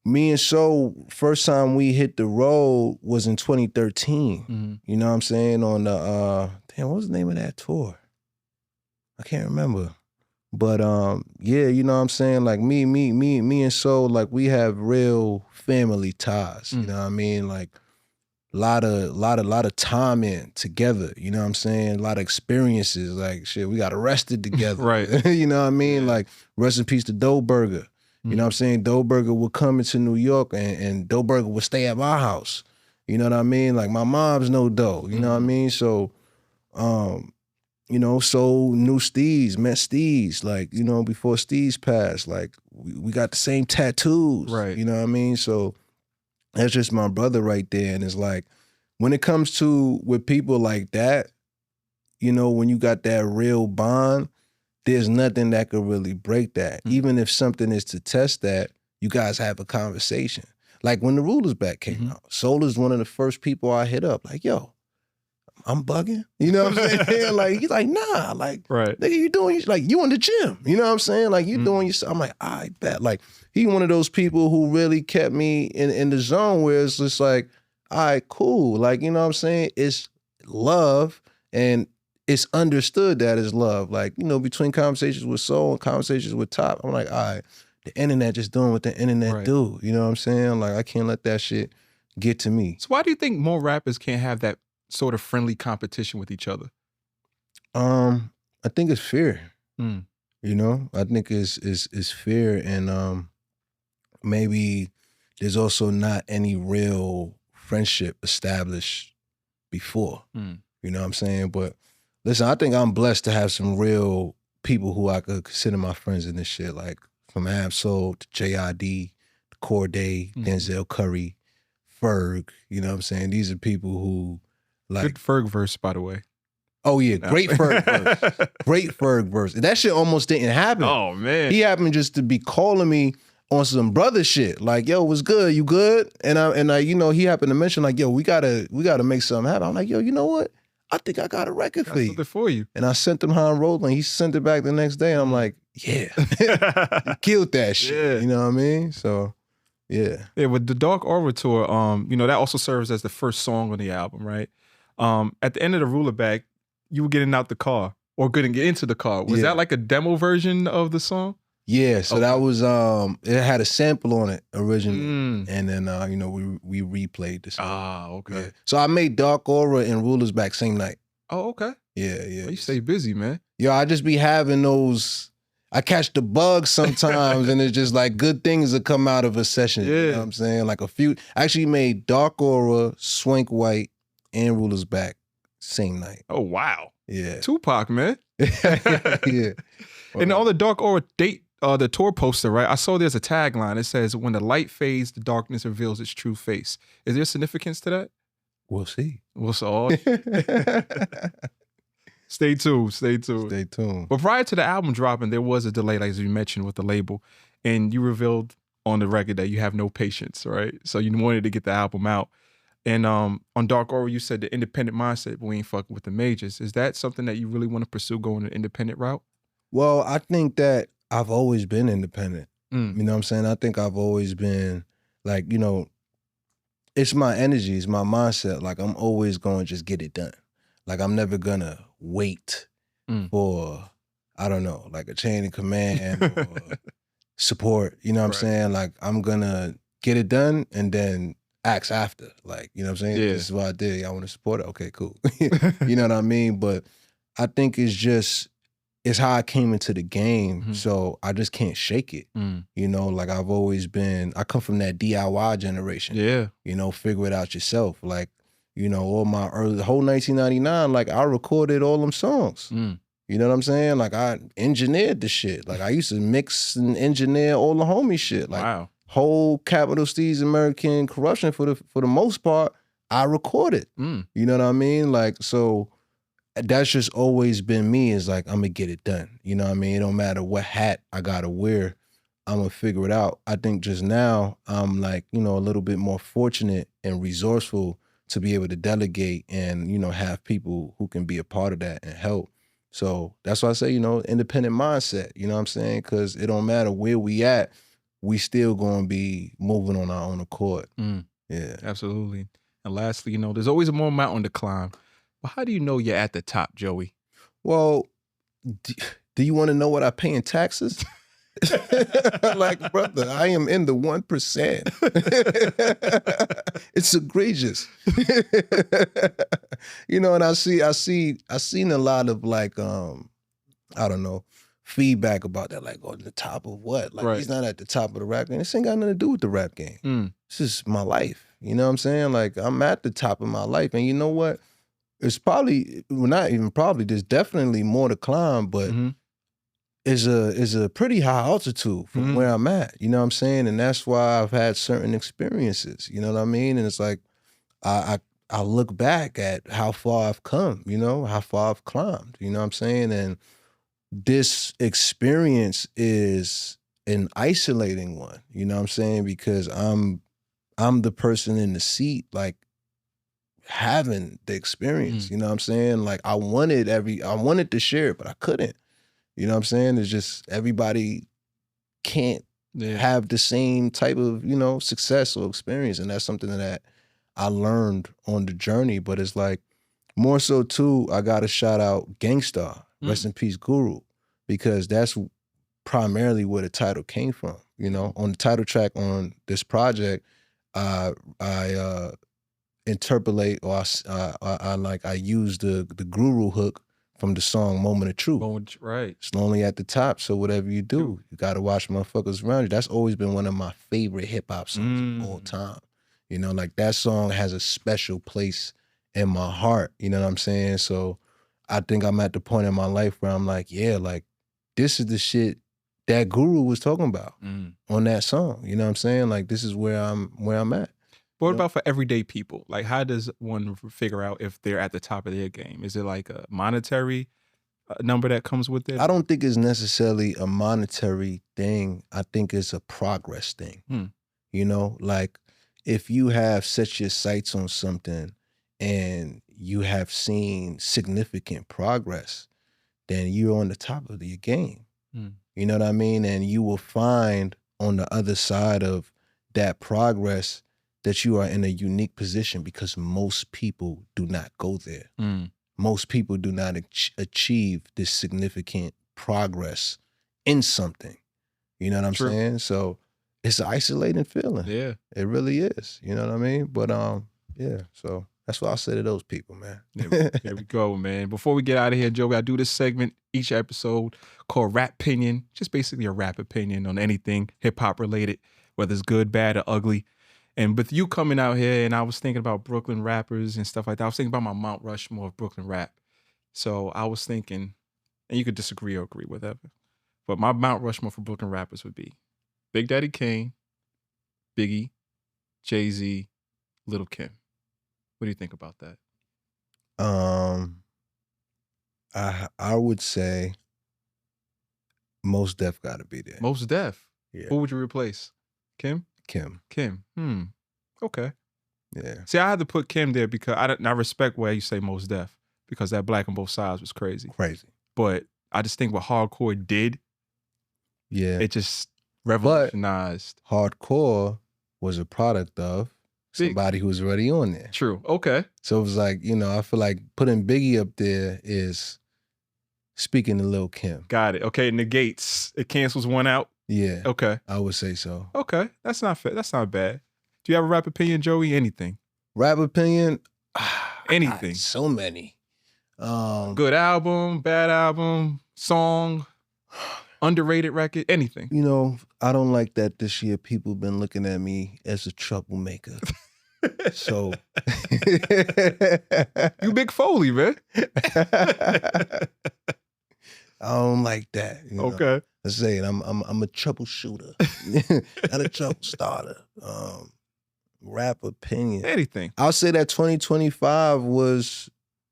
me and Soul, first time we hit the road was in 2013. You know what I'm saying? On the damn, what was the name of that tour? I can't remember. But yeah, you know what I'm saying? Like me and Soul, like we have real family ties. You know what I mean? Like lot of time in together. You know what I'm saying? A lot of experiences. Like shit, we got arrested together. Right. You know what I mean? Like rest in peace to Dough Burger. You know what I'm saying? Dough Burger would come into New York and Dough Burger would stay at my house. You know what I mean? Like my mom's no dough. You know what I mean? So you know, so knew Steez, met Steez, like, you know, before Steez passed, like we got the same tattoos. Right. You know what I mean? So that's just my brother right there. And it's like, when it comes to with people like that, you know, when you got that real bond, there's nothing that could really break that. Even if something is to test that, you guys have a conversation. Like when the Rulers Back came out, Soul is one of the first people I hit up, like, yo, I'm bugging. You know what I'm saying? Like, he's like, nah, like, nigga, you doing, like, you in the gym. You know what I'm saying? Like, you doing your, I'm like, I bet. Like, he one of those people who really kept me in the zone where it's just like, all right, cool. Like, you know what I'm saying? It's love and it's understood that it's love. Like, you know, between conversations with Soul and conversations with Top, I'm like, all right, the internet just doing what the internet do. You know what I'm saying? Like, I can't let that shit get to me. So why do you think more rappers can't have that sort of friendly competition with each other? I think it's fear. You know, I think it's fear, and maybe there's also not any real friendship established before. You know what I'm saying? But listen, I think I'm blessed to have some real people who I could consider my friends in this shit, like from Ab-Soul to J.I.D., Corday, Denzel Curry, Ferg. You know what I'm saying? These are people who like good Ferg verse, by the way. Oh yeah, great Ferg verse. Great Ferg verse. That shit almost didn't happen. Oh man. He happened just to be calling me on some brother shit. Like, yo, what's good? You good? And I, you know, he happened to mention, like, yo, we gotta make something happen. I'm like, yo, you know what? I think I got a record for you. Something for you. And I sent him how I'm rolling. He sent it back the next day. And I'm like, yeah. You killed that shit. Yeah. You know what I mean? So yeah. Yeah, with the Dark Aura tour, you know, that also serves as the first song on the album, right? At the end of the Ruler Back, you were getting out the car or couldn't get into the car. Was that like a demo version of the song? Yeah, so that was it had a sample on it originally, and then you know we replayed the song. Ah, okay. Yeah. So I made Dark Aura and Rulers Back same night. Oh, okay. Yeah. Well, you stay busy, man. Yo, I just be having those. I catch the bug sometimes, and it's just like good things that come out of a session. Yeah. You know what I'm saying? Like a few. I actually made Dark Aura, Swank White, and Rulers Back same night. Oh wow. Yeah. Tupac, man. Yeah. And on the Dark Aura date, the tour poster, right? I saw there's a tagline. It says, "When the light fades, the darkness reveals its true face." Is there significance to that? We'll see. We'll see. Stay tuned. Stay tuned. Stay tuned. But prior to the album dropping, there was a delay, like as you mentioned, with the label, and you revealed on the record that you have no patience, right? So you wanted to get the album out. And on Dark Aura, you said the independent mindset, but we ain't fucking with the majors. Is that something that you really want to pursue, going the independent route? Well, I think that I've always been independent. You know what I'm saying? I think I've always been like, you know, it's my energy, it's my mindset. Like I'm always going to just get it done. Like I'm never gonna wait for, I don't know, like a chain of command or support. You know what I'm saying? Like I'm gonna get it done and then ask after. Like, you know what I'm saying? Yeah. This is what I did. Y'all want to support it? Okay, cool. You know what I mean? But I think it's how I came into the game. So I just can't shake it. You know, like I've always been, I come from that DIY generation. Yeah. You know, figure it out yourself. Like, you know, all my the whole 1999, like I recorded all them songs. You know what I'm saying? Like I engineered the shit. Like I used to mix and engineer all the homie shit. Like whole Capital Steez American Corruption for the most part, I recorded. You know what I mean? Like, so that's just always been me, is like, I'm gonna get it done. You know what I mean? It don't matter what hat I gotta wear. I'm gonna figure it out. I think just now I'm like, a little bit more fortunate and resourceful to be able to delegate and, have people who can be a part of that and help. So that's why I say, independent mindset, you know what I'm saying? Because it don't matter where we at, we still gonna be moving on our own accord. Yeah. Absolutely. And lastly, there's always more mountain to climb. But how do you know you're at the top, Joey? Well, do you want to know what I pay in taxes? Like, brother, I am in the 1%. It's egregious. And I seen a lot of like, I don't know, feedback about that, like, oh, the top of what? Like, he's not at the top of the rap game. This ain't got nothing to do with the rap game. This is my life. You know what I'm saying? Like, I'm at the top of my life. And you know what? It's probably, well, not even probably, there's definitely more to climb, but is a pretty high altitude from where I'm at. You know what I'm saying? And that's why I've had certain experiences. You know what I mean? And it's like, I look back at how far I've come, how far I've climbed. You know what I'm saying? And this experience is an isolating one. You know what I'm saying? Because I'm the person in the seat, like, having the experience. You know what I'm saying? Like, I wanted to share it, but I couldn't. You know what I'm saying? It's just everybody can't have the same type of, success or experience. And that's something that I learned on the journey. But it's like, more so too, I got to shout out Gangstar, rest in peace, Guru, because that's primarily where the title came from. On the title track on this project, I interpolate, or I use the Guru hook from the song Moment of Truth. Right. It's lonely at the top, so whatever you do, you got to watch motherfuckers around you. That's always been one of my favorite hip-hop songs of all time. Like, that song has a special place in my heart. You know what I'm saying? So I think I'm at the point in my life where I'm like, yeah, like, this is the shit that Guru was talking about on that song. You know what I'm saying? Like, this is where I'm at. But what about for everyday people? Like, how does one figure out if they're at the top of their game? Is it like a monetary number that comes with it? I don't think it's necessarily a monetary thing. I think it's a progress thing. Like, if you have set your sights on something and you have seen significant progress, then you're on the top of your game. You know what I mean? And you will find on the other side of that progress that you are in a unique position, because most people do not go there. Most people do not achieve this significant progress in something. You know what I'm saying? So it's an isolating feeling. Yeah. It really is. You know what I mean? But yeah, so that's what I'll say to those people, man. There we go, man. Before we get out of here, Joey, I do this segment each episode called RAPinion. Just basically a rap opinion on anything hip-hop related, whether it's good, bad, or ugly. And with you coming out here, and I was thinking about Brooklyn rappers and stuff like that. I was thinking about my Mount Rushmore of Brooklyn rap. So I was thinking, and you could disagree or agree, whatever. But my Mount Rushmore for Brooklyn rappers would be Big Daddy Kane, Biggie, Jay-Z, Lil' Kim. What do you think about that? I would say Mos Def got to be there. Mos Def? Yeah. Who would you replace? Kim? Kim. Okay. Yeah. See, I had to put Kim there because I respect why you say Mos Def, because that Black on Both Sides was crazy. But I just think what hardcore did, it just revolutionized. But hardcore was a product of somebody who was already on there. True. Okay. So it was like, I feel like putting Biggie up there is speaking to Lil' Kim. Got it. Okay, it negates. It cancels one out. Yeah. Okay. I would say so. Okay. That's not fair. That's not bad. Do you have a rap opinion, Joey? Anything? Rap opinion? Anything. So many. Good album, bad album, song, underrated record, anything. I don't like that this year people been looking at me as a troublemaker. So you Big Foley, man. I don't like that. Okay. Let's say it. I'm a troubleshooter, not a trouble starter. Rap opinion. Anything. I'll say that 2025 was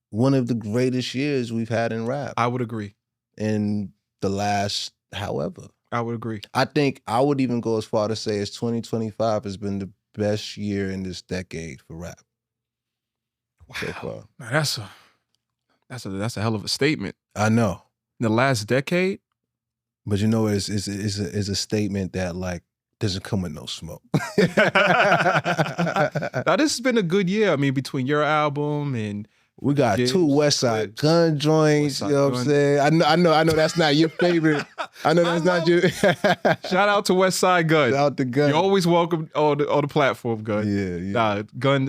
one of the greatest years we've had in rap. I would agree. In the last, however. I would agree. I think I would even go as far to say as 2025 has been the best year in this decade for rap. Wow. So far. Now that's a hell of a statement. I know. The last decade? But you know, it's a statement that like doesn't come with no smoke. Now this has been a good year. I mean, between your album and we got Gibbs, 2 West Side Gun joints. You know what I'm saying? I know that's not your favorite. I know that's not your. Shout out to West Side Gun. Shout out to Gun. You're always welcome on the platform, Gun. Yeah. Nah, Gun.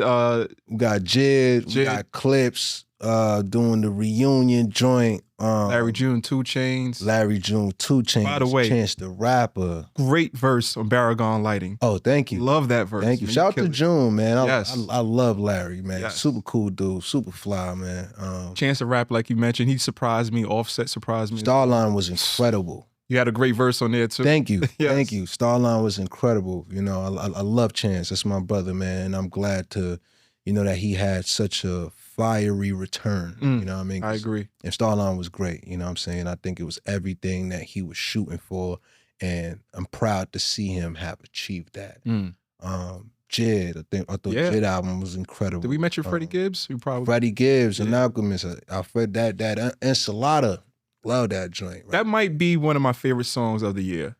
We got Jid. We got Clips doing the reunion joint. Larry June, 2 Chainz. Larry June, 2 Chainz. By the way, Chance the Rapper. Great verse on Baragon Lighting. Oh, thank you. Love that verse. Thank you. Shout out to June, man. I love Larry, man. Yes. Super cool dude. Super fly, man. Chance the Rap, like you mentioned, he surprised me. Offset surprised me. Starline was incredible. You had a great verse on there too. Thank you. Yes. Thank you. Starline was incredible. You know, I love Chance. That's my brother, man. And I'm glad to, you know, that he had such a fiery return. You know what I mean? I agree. And Starline was great. You know what I'm saying? I think it was everything that he was shooting for. And I'm proud to see him have achieved that. Jid, I thought Jid album was incredible. Did we mention Freddie Gibbs? We probably Freddie Gibbs and Alchemist. Alfred, that Enchilada. Love that joint. Right? That might be one of my favorite songs of the year.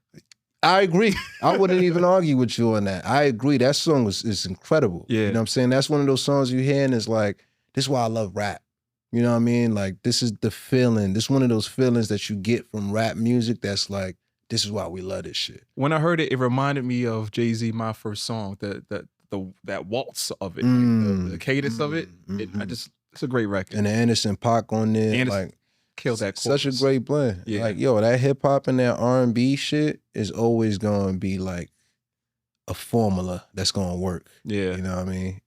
I agree. I wouldn't even argue with you on that. I agree. That song is incredible. Yeah. You know what I'm saying? That's one of those songs you hear and it's like, this is why I love rap. You know what I mean? Like, this is the feeling. This is one of those feelings that you get from rap music that's like, this is why we love this shit. When I heard it, it reminded me of Jay-Z, My First Song, that waltz of it, like the cadence of it. It's a great record. And the Anderson .Paak on there. Like, killed that chorus. Such a great blend. Yeah. Like, yo, that hip hop and that R&B shit is always going to be like a formula that's going to work. Yeah. You know what I mean?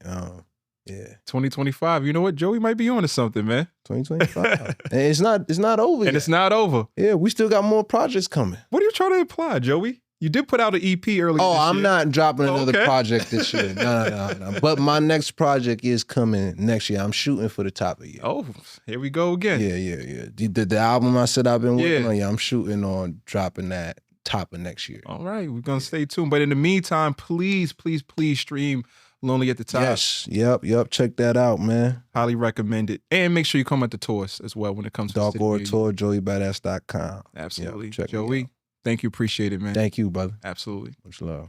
Yeah. 2025. You know what? Joey might be on to something, man. 2025. And it's not over yet. It's not over. Yeah, we still got more projects coming. What are you trying to imply, Joey? You did put out an EP earlier this I'm year. not dropping another project this year. No. But my next project is coming next year. I'm shooting for the top of the year. Oh, here we go again. Yeah. The album I said I've been working on, I'm shooting on dropping that top of next year. All right, we're going to stay tuned. But in the meantime, please stream Lonely at the Top. Yes. Yep. Check that out, man. Highly recommend it. And make sure you come at the tours as well when it comes to Dark Order Tour, JoeyBadass.com. Absolutely. Yep, Joey, thank you. Appreciate it, man. Thank you, brother. Absolutely. Much love.